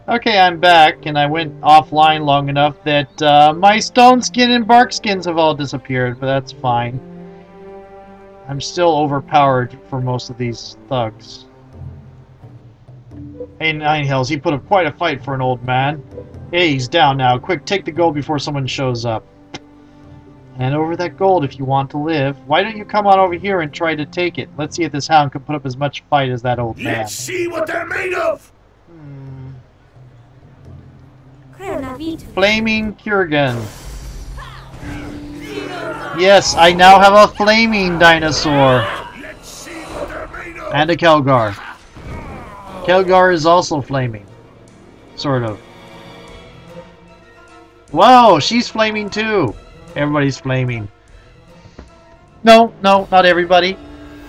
Okay, I'm back, and I went offline long enough that my stone skin and bark skins have all disappeared, but that's fine. I'm still overpowered for most of these thugs. Hey, Nine Hills, he put up quite a fight for an old man. Hey, he's down now. Quick, take the gold before someone shows up. Hand over that gold if you want to live. Why don't you come on over here and try to take it? Let's see if this hound can put up as much fight as that old man. Let's see what they're made of! Flaming Quirigan. Yes, I now have a flaming dinosaur. And a Khelgar. Khelgar is also flaming. Sort of. Whoa, she's flaming too. Everybody's flaming. No, not everybody.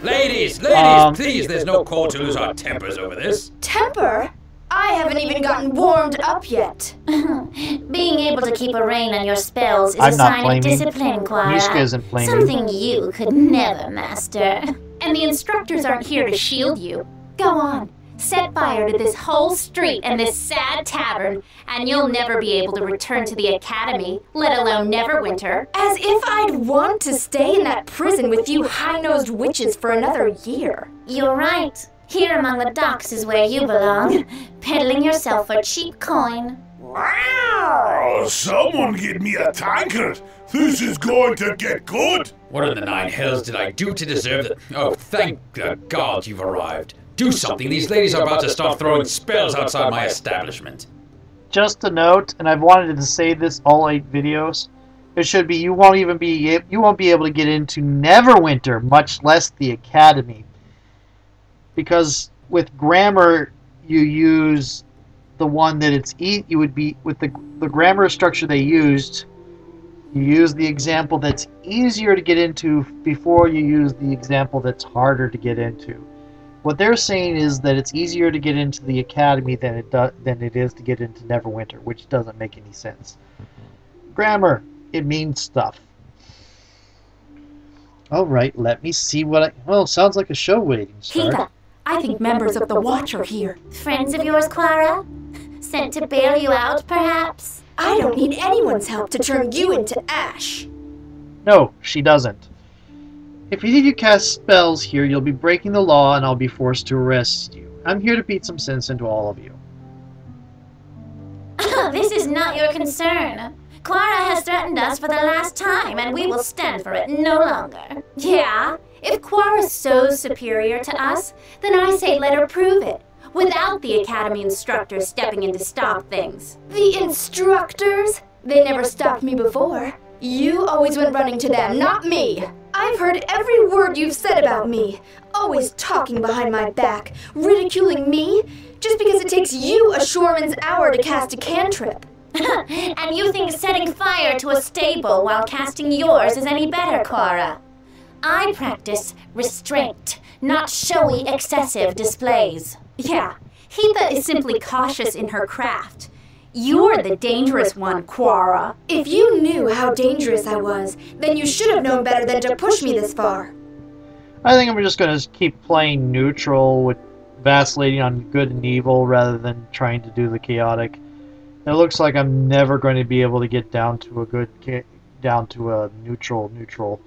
Ladies, please, there's no call to lose our tempers over this. Temper? I haven't even gotten warmed up yet. Being able to keep a rein on your spells is a sign of discipline, Qara. Mishka isn't flaming. Something you could never master. And the instructors aren't here to shield you. Go on, set fire to this whole street and this sad tavern, and you'll never be able to return to the academy, let alone Neverwinter. As if I'd want to stay in that prison with you high-nosed witches for another year. You're right. Here among the docks is where you belong, peddling yourself for cheap coin. Wow! Someone give me a tankard! This is going to get good! What in the nine hells did I do to deserve it? Oh, thank the gods you've arrived. Do something, these ladies are about to start throwing spells outside my establishment. Just a note, and I've wanted to say this all 8 videos. It should be you won't be able to get into Neverwinter, much less the academy. Because with grammar, you use the one that you would be with the grammar structure they used. You use the example that's easier to get into before you use the example that's harder to get into. What they're saying is that it's easier to get into the academy than it is to get into Neverwinter, which doesn't make any sense. Grammar, it means stuff. All right, let me see what well, sounds like a show waiting start. Pika, I think members of the Watch are here. Friends of yours, Qara? Sent to bail you out, perhaps? I don't need anyone's help to turn you into ash. No, she doesn't. If you need to cast spells here, you'll be breaking the law and I'll be forced to arrest you. I'm here to beat some sense into all of you. This is not your concern. Qara has threatened us for the last time, and we will stand for it no longer. Yeah? If Qara's so superior to us, then I say let her prove it, without the academy instructors stepping in to stop things. The instructors? They never stopped me before. You always went running to them, not me. I've heard every word you've said about me, always talking behind my back, ridiculing me, just because it takes you a shoreman's hour to cast a cantrip. And you think setting fire to a stable while casting yours is any better, Qara? I practice restraint, not showy, excessive displays. Yeah, Heatha is simply cautious in her craft. You're the dangerous one, Qara. If you knew how dangerous I was, then you should have known better than to push me this far. I think I'm just going to keep playing neutral with vacillating on good and evil rather than trying to do the chaotic. It looks like I'm never going to be able to get down to a neutral.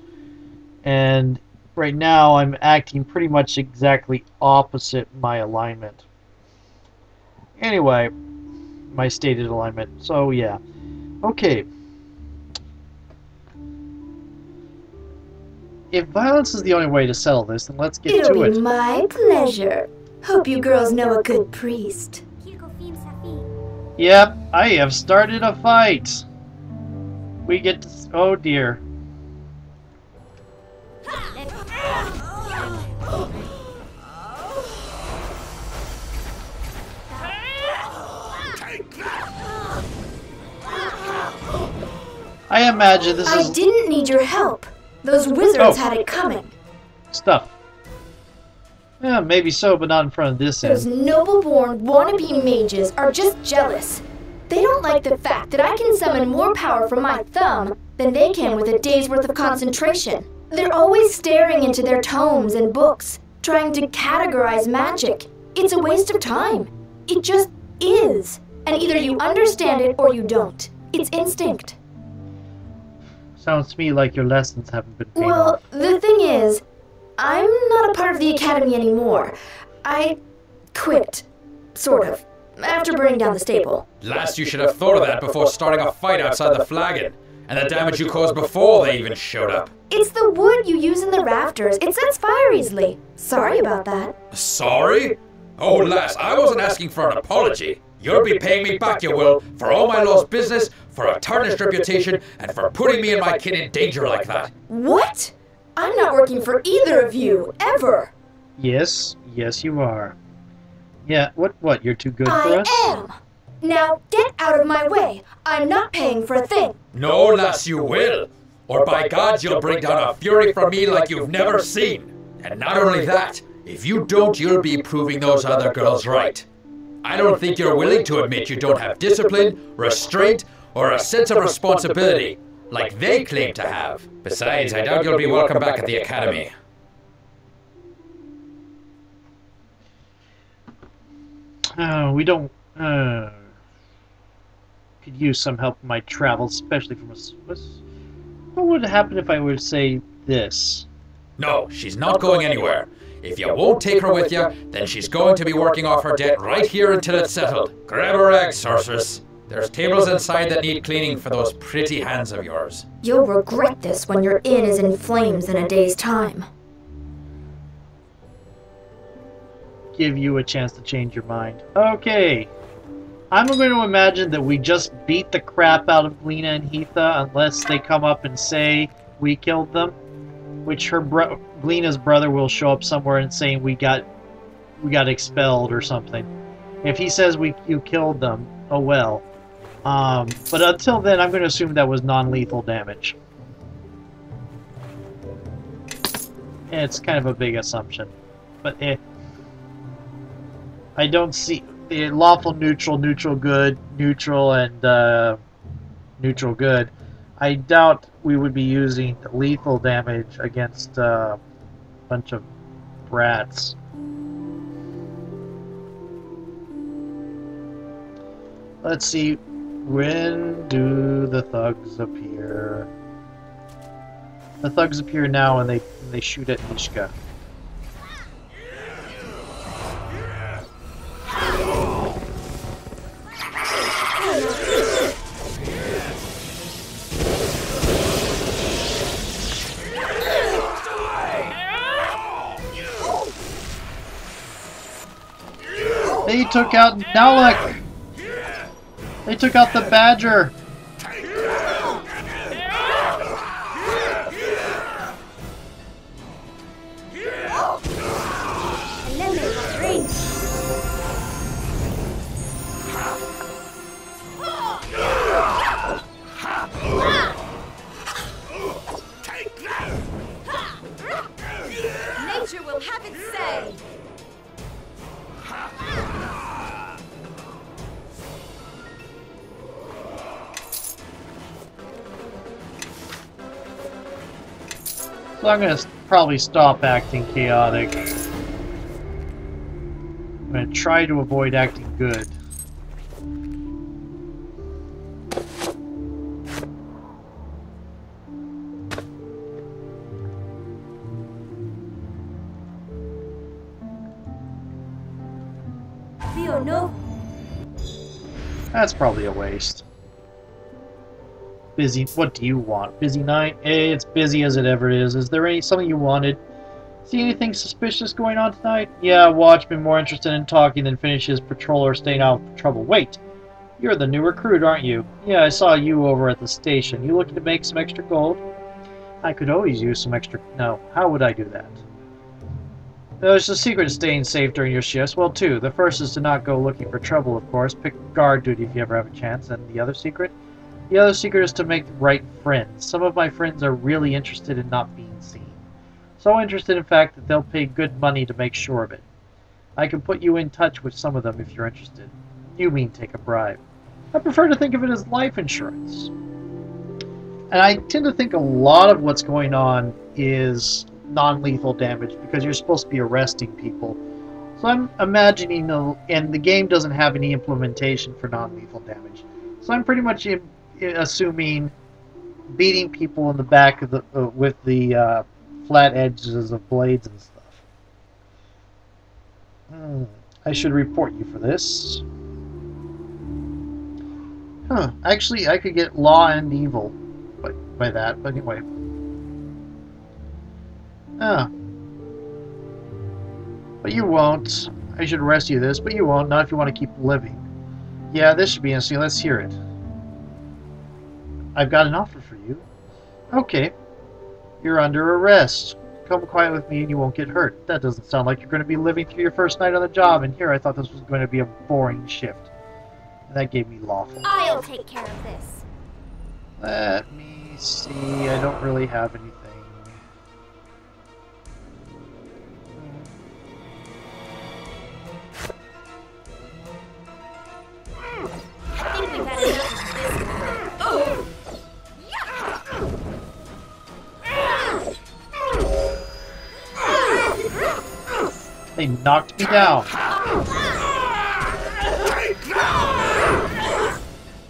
And right now I'm acting pretty much exactly opposite my alignment. Anyway, my stated alignment. So yeah. Okay. If violence is the only way to settle this, then let's get to it. It'll be my pleasure. Hope you girls know a good priest. Yep, I have started a fight. We get to... Oh dear. I imagine this is... I didn't need your help. Those wizards had it coming. Stuff. Yeah, maybe so, but not in front of this end. Those noble-born wannabe mages are just jealous. They don't like the fact that I can summon more power from my thumb than they can with a day's worth of concentration. They're always staring into their tomes and books, trying to categorize magic. It's a waste of time. It just is. And either you understand it or you don't. It's instinct. Sounds to me like your lessons haven't been paid Well, off. the thing is, I'm not a part of the Academy anymore. I quit, sort of, after burning down the stable. Last you should have thought of that before starting a fight outside the flagon, and the damage you caused before they even showed up. It's the wood you use in the rafters. It sets fire easily. Sorry about that. Sorry? Oh, lass, I wasn't asking for an apology. You'll be paying me back, you will, for all my lost business, for a tarnished reputation, and for putting me and my kid in danger like that. What? I'm not working for either of you, ever. Yes, yes you are. Yeah, what, you're too good for I us? am. Now get out of my way. I'm not paying for a thing. No, lass, you will. Or by God, you'll bring down a fury from me like you've never seen. And not only that, if you don't, you'll be proving those other girls right. I don't think you're willing to admit you don't have discipline, restraint, or a sense of responsibility, like they claim to have. Besides, I doubt you'll be welcome back at the Academy. We don't, could use some help in my travels, especially from a Swiss. What would happen if I were to say this? No, she's not going anywhere. If you won't take her with you, then she's going to be working off her debt right here until it's settled. Grab her egg, sorceress. There's tables inside that need cleaning for those pretty hands of yours. You'll regret this when your inn is in flames in a day's time. Give you a chance to change your mind. Okay. I'm going to imagine that we just beat the crap out of Lena and Heatha unless they come up and say we killed them. Which Glena's brother will show up somewhere and saying we got expelled or something. If he says you killed them, oh well. But until then, I'm going to assume that was non-lethal damage. It's kind of a big assumption, but I don't see lawful, neutral, neutral good, neutral, and neutral good. I doubt we would be using lethal damage against a bunch of brats. Let's see, when do the thugs appear? The thugs appear now and they shoot at Ishka. They took out Nowlek! They took out the badger! Nature will have its say! So I'm going to probably stop acting chaotic. I'm going to try to avoid acting good. That's probably a waste. Busy. What do you want? Busy night? Hey, it's busy as it ever is. Is there something you wanted? See anything suspicious going on tonight? Yeah, Watchman more interested in talking than finish his patrol or staying out of trouble. Wait, you're the new recruit, aren't you? Yeah, I saw you over at the station. You looking to make some extra gold? I could always use some extra... No, how would I do that? There's a secret to staying safe during your shifts. Well, two. The first is to not go looking for trouble, of course. Pick guard duty if you ever have a chance. And the other secret? The other secret is to make the right friends. Some of my friends are really interested in not being seen. So interested, in fact, that they'll pay good money to make sure of it. I can put you in touch with some of them if you're interested. You mean take a bribe. I prefer to think of it as life insurance. And I tend to think a lot of what's going on is non-lethal damage because you're supposed to be arresting people. So I'm imagining, and the game doesn't have any implementation for non-lethal damage. So I'm pretty much assuming beating people in the back of the with the flat edges of blades and stuff. I should report you for this. Huh. Actually, I could get law and evil by that, but anyway. But you won't. I should rescue this, but you won't. Not if you want to keep living. Yeah, this should be interesting. Let's hear it. I've got an offer for you. Okay. You're under arrest. Come quiet with me and you won't get hurt. That doesn't sound like you're going to be living through your first night on the job, and here I thought this was going to be a boring shift. And that gave me lawful. I'll take care of this. Let me see. I don't really have anything. I think we've had enough of this now. Oh! They knocked me down.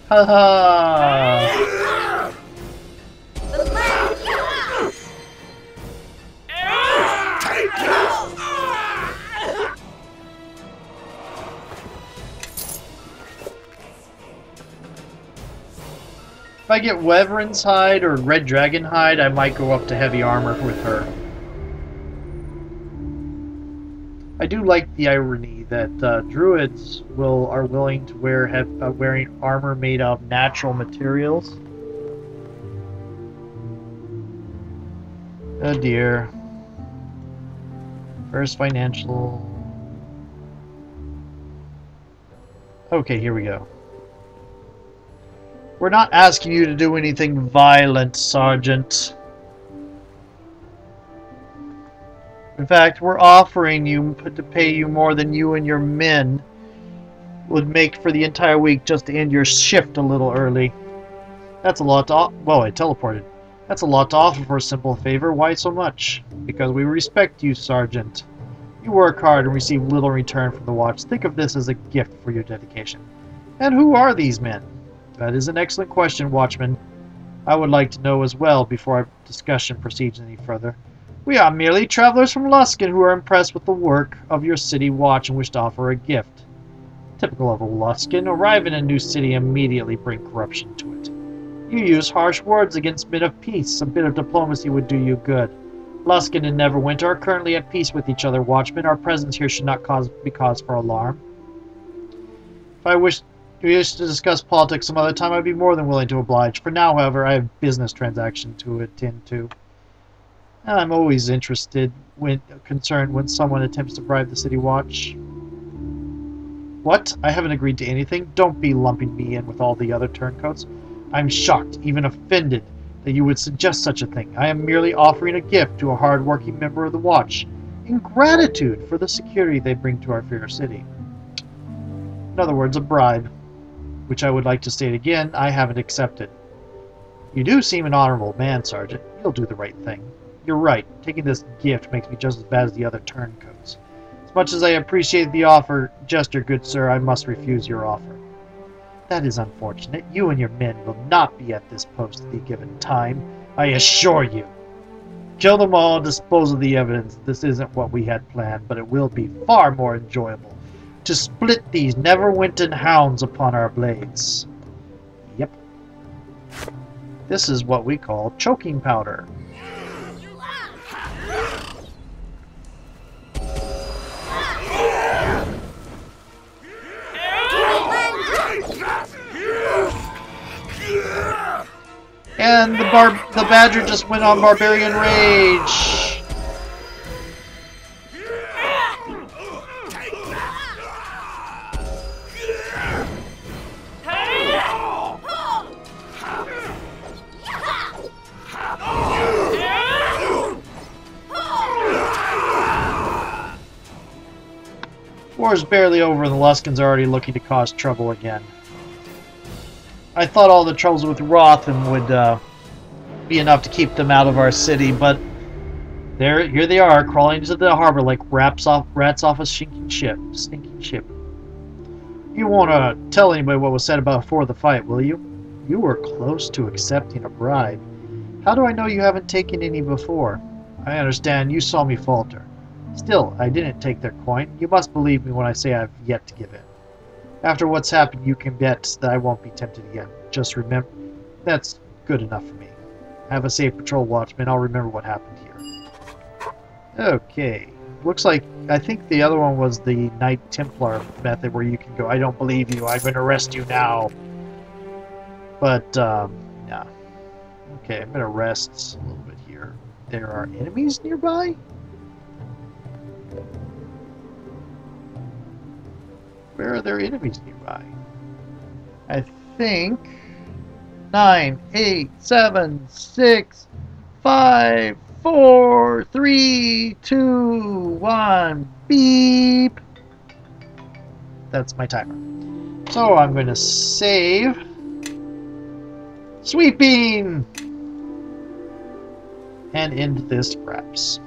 Haha. If I get Wyvern's hide or Red Dragon hide, I might go up to heavy armor with her. I do like the irony that druids are willing to wearing armor made of natural materials. Oh dear. First financial. Okay, here we go. We're not asking you to do anything violent, Sergeant. In fact, we're offering you to pay you more than you and your men would make for the entire week just to end your shift a little early. That's a lot to well, I teleported. That's a lot to offer for a simple favor. Why so much? Because we respect you, Sergeant. You work hard and receive little return from the Watch. Think of this as a gift for your dedication. And who are these men? That is an excellent question, Watchman. I would like to know as well before our discussion proceeds any further. We are merely travelers from Luskan who are impressed with the work of your city watch and wish to offer a gift. Typical of a Luskan, arrive in a new city and immediately bring corruption to it. You use harsh words against men of peace. A bit of diplomacy would do you good. Luskan and Neverwinter are currently at peace with each other, Watchman. Our presence here should not be cause for alarm. If I wish to discuss politics some other time, I'd be more than willing to oblige. For now, however, I have business transaction to attend to. And I'm always concerned when someone attempts to bribe the City Watch. What? I haven't agreed to anything. Don't be lumping me in with all the other turncoats. I'm shocked, even offended, that you would suggest such a thing. I am merely offering a gift to a hard-working member of the Watch, in gratitude for the security they bring to our fair city. In other words, a bribe, which I would like to state again, I haven't accepted. You do seem an honorable man, Sergeant. You'll do the right thing. You're right. Taking this gift makes me just as bad as the other turncoats. As much as I appreciate the offer, Jester, good sir, I must refuse your offer. That is unfortunate. You and your men will not be at this post at the given time, I assure you. Kill them all, dispose of the evidence. This isn't what we had planned, but it will be far more enjoyable to split these Neverwinter hounds upon our blades. Yep. This is what we call choking powder. And the badger just went on barbarian rage. War's barely over and the Luskans are already looking to cause trouble again. I thought all the troubles with Rothan would be enough to keep them out of our city, but Here they are, crawling into the harbor like rats off a sinking ship. You won't tell anybody what was said before the fight, will you? You were close to accepting a bribe. How do I know you haven't taken any before? I understand you saw me falter. Still, I didn't take their coin. You must believe me when I say I've yet to give in. After what's happened, you can bet that I won't be tempted again. Just remember, that's good enough for me. Have a safe patrol, Watchman. I'll remember what happened here. Okay. Looks like, I think the other one was the Knight Templar method where you can go, I don't believe you, I'm going to arrest you now. But, yeah. Okay, I'm going to rest a little bit here. There are enemies nearby? Where are there enemies nearby? I think 9, 8, 7, 6, 5, 4, 3, 2, 1, beep. That's my timer. So I'm going to save. Sweeping! And end this perhaps.